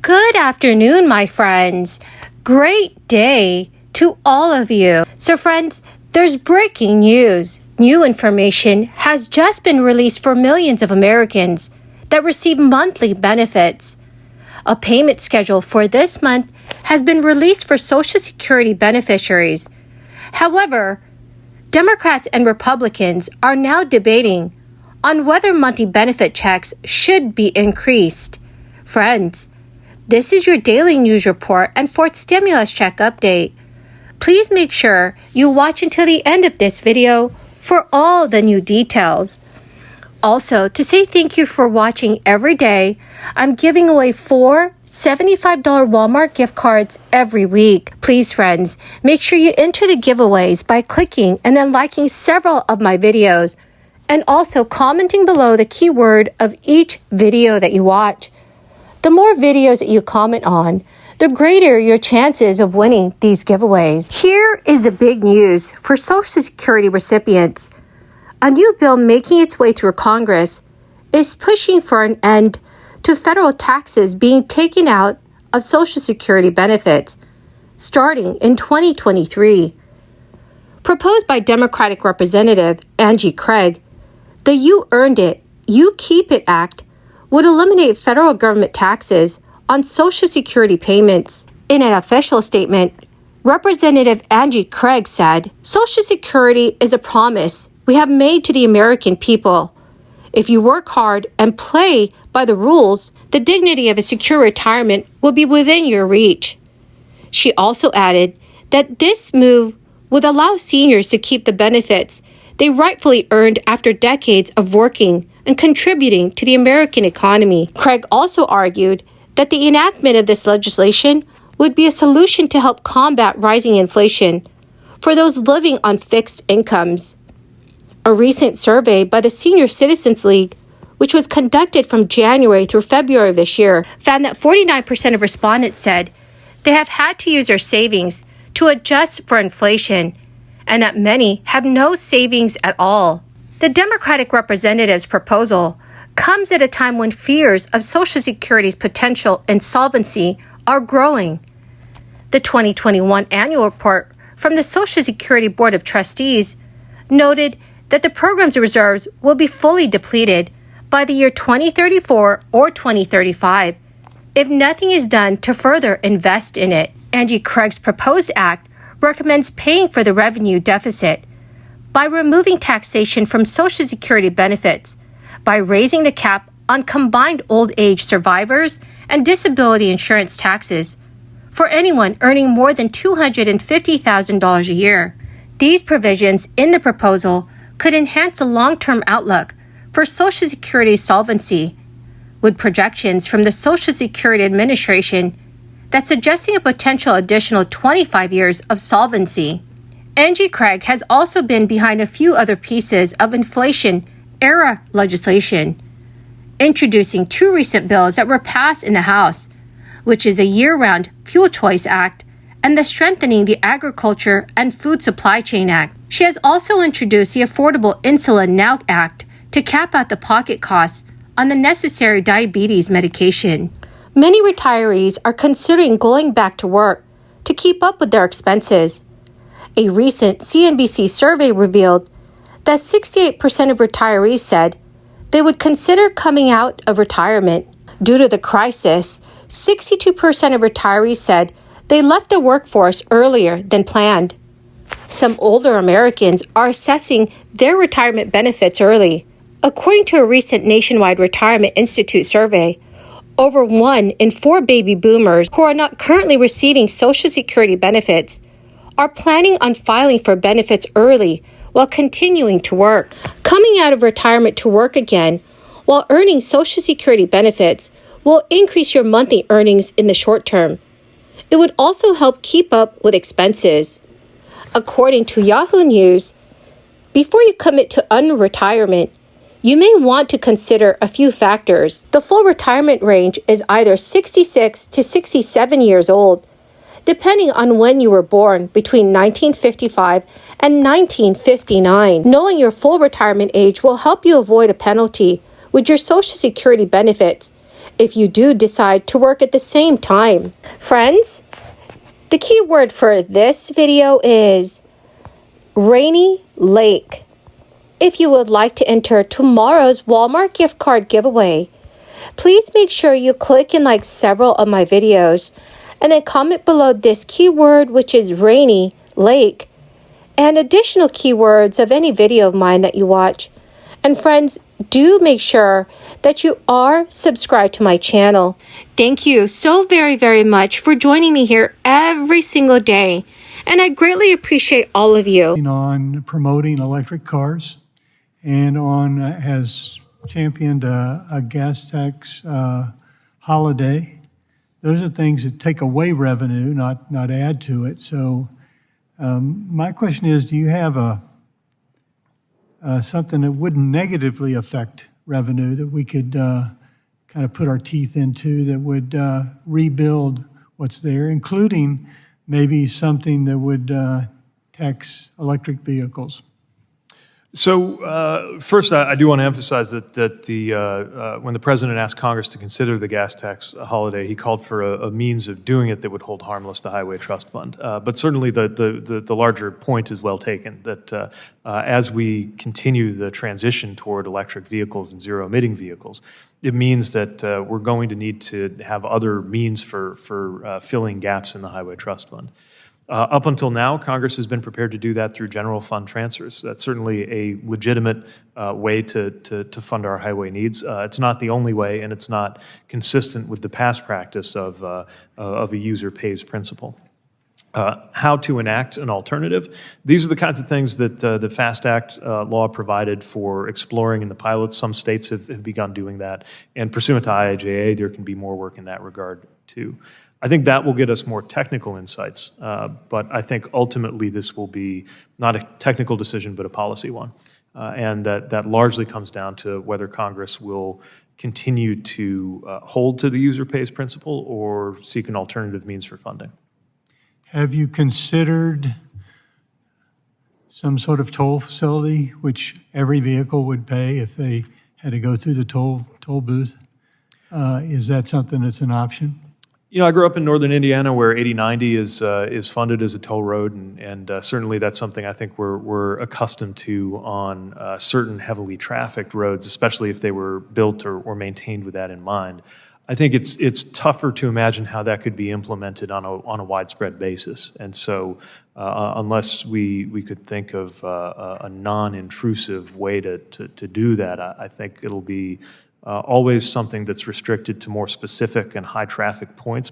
Good afternoon, my friends. Great day to all of you. So friends, there's breaking news. New information has just been released for millions of Americans that receive monthly benefits. A payment schedule for this month has been released for Social Security beneficiaries. However, Democrats and Republicans are now debating on whether monthly benefit checks should be increased. Friends, this is your daily news report and fourth stimulus check update. Please make sure you watch until the end of this video for all the new details. Also, to say thank you for watching every day, I'm giving away 4 $75 Walmart gift cards every week. Please, friends, make sure you enter the giveaways by clicking and then liking several of my videos, and also commenting below the keyword of each video that you watch. The more videos that you comment on, the greater your chances of winning these giveaways. Here is the big news for Social Security recipients. A new bill making its way through Congress is pushing for an end to federal taxes being taken out of Social Security benefits starting in 2023. Proposed by Democratic Representative Angie Craig, the You Earned It, You Keep It Act would eliminate federal government taxes on Social Security payments. In an official statement, Representative Angie Craig said, "Social Security is a promise we have made to the American people. If you work hard and play by the rules, the dignity of a secure retirement will be within your reach." She also added that this move would allow seniors to keep the benefits they rightfully earned after decades of working and contributing to the American economy. Craig also argued that the enactment of this legislation would be a solution to help combat rising inflation for those living on fixed incomes. A recent survey by the Senior Citizens League, which was conducted from January through February of this year, found that 49% of respondents said they have had to use their savings to adjust for inflation, and that many have no savings at all. The Democratic representative's proposal comes at a time when fears of Social Security's potential insolvency are growing. The 2021 annual report from the Social Security Board of Trustees noted that the program's reserves will be fully depleted by the year 2034 or 2035 if nothing is done to further invest in it. Angie Craig's proposed act recommends paying for the revenue deficit by removing taxation from Social Security benefits, by raising the cap on combined old age survivors and disability insurance taxes for anyone earning more than $250,000 a year. These provisions in the proposal could enhance a long-term outlook for Social Security's solvency, with projections from the Social Security Administration that's suggesting a potential additional 25 years of solvency. Angie Craig has also been behind a few other pieces of inflation-era legislation, introducing 2 recent bills that were passed in the House, which is the Year-Round Fuel Choice Act and the Strengthening the Agriculture and Food Supply Chain Act. She has also introduced the Affordable Insulin Now Act to cap out the pocket costs on the necessary diabetes medication. Many retirees are considering going back to work to keep up with their expenses. A recent CNBC survey revealed that 68% of retirees said they would consider coming out of retirement. Due to the crisis, 62% of retirees said they left the workforce earlier than planned. Some older Americans are assessing their retirement benefits early. According to a recent Nationwide Retirement Institute survey, over 1 in 4 baby boomers who are not currently receiving Social Security benefits are planning on filing for benefits early while continuing to work. Coming out of retirement to work again while earning Social Security benefits will increase your monthly earnings in the short term. It would also help keep up with expenses. According to Yahoo News, before you commit to unretirement, you may want to consider a few factors. The full retirement range is either 66 to 67 years old, depending on when you were born between 1955 and 1959. Knowing your full retirement age will help you avoid a penalty with your Social Security benefits if you do decide to work at the same time. Friends, the key word for this video is rainy lake. If you would like to enter tomorrow's Walmart gift card giveaway, please make sure you click and like several of my videos and then comment below this keyword, which is rainy lake, and additional keywords of any video of mine that you watch. And friends, do make sure that you are subscribed to my channel. Thank you so very, very much for joining me here every single day. And I greatly appreciate all of you. On promoting electric cars and has championed a gas tax holiday. Those are things that take away revenue, not add to it. So my question is, do you have something that wouldn't negatively affect revenue that we could kind of put our teeth into that would rebuild what's there, including maybe something that would tax electric vehicles? So first, I do want to emphasize that when the president asked Congress to consider the gas tax holiday, he called for a means of doing it that would hold harmless the Highway Trust Fund. But certainly the larger point is well taken, that as we continue the transition toward electric vehicles and zero-emitting vehicles, it means that we're going to need to have other means for filling gaps in the Highway Trust Fund. Up until now, Congress has been prepared to do that through general fund transfers. That's certainly a legitimate way to fund our highway needs. It's not the only way, and it's not consistent with the past practice of a user pays principle. How to enact an alternative. These are the kinds of things that the FAST Act law provided for exploring in the pilots. Some states have begun doing that. And pursuant to IIJA, there can be more work in that regard, too. I think that will get us more technical insights, but I think ultimately this will be not a technical decision, but a policy one. And that largely comes down to whether Congress will continue to hold to the user pays principle or seek an alternative means for funding. Have you considered some sort of toll facility which every vehicle would pay if they had to go through the toll booth? Is that something that's an option? You know, I grew up in northern Indiana where 8090 is funded as a toll road, and certainly that's something I think we're accustomed to on certain heavily trafficked roads, especially if they were built or maintained with that in mind. I think it's tougher to imagine how that could be implemented on a widespread basis, and so unless we could think of a non-intrusive way to do that, I think it'll be always something that's restricted to more specific and high traffic points.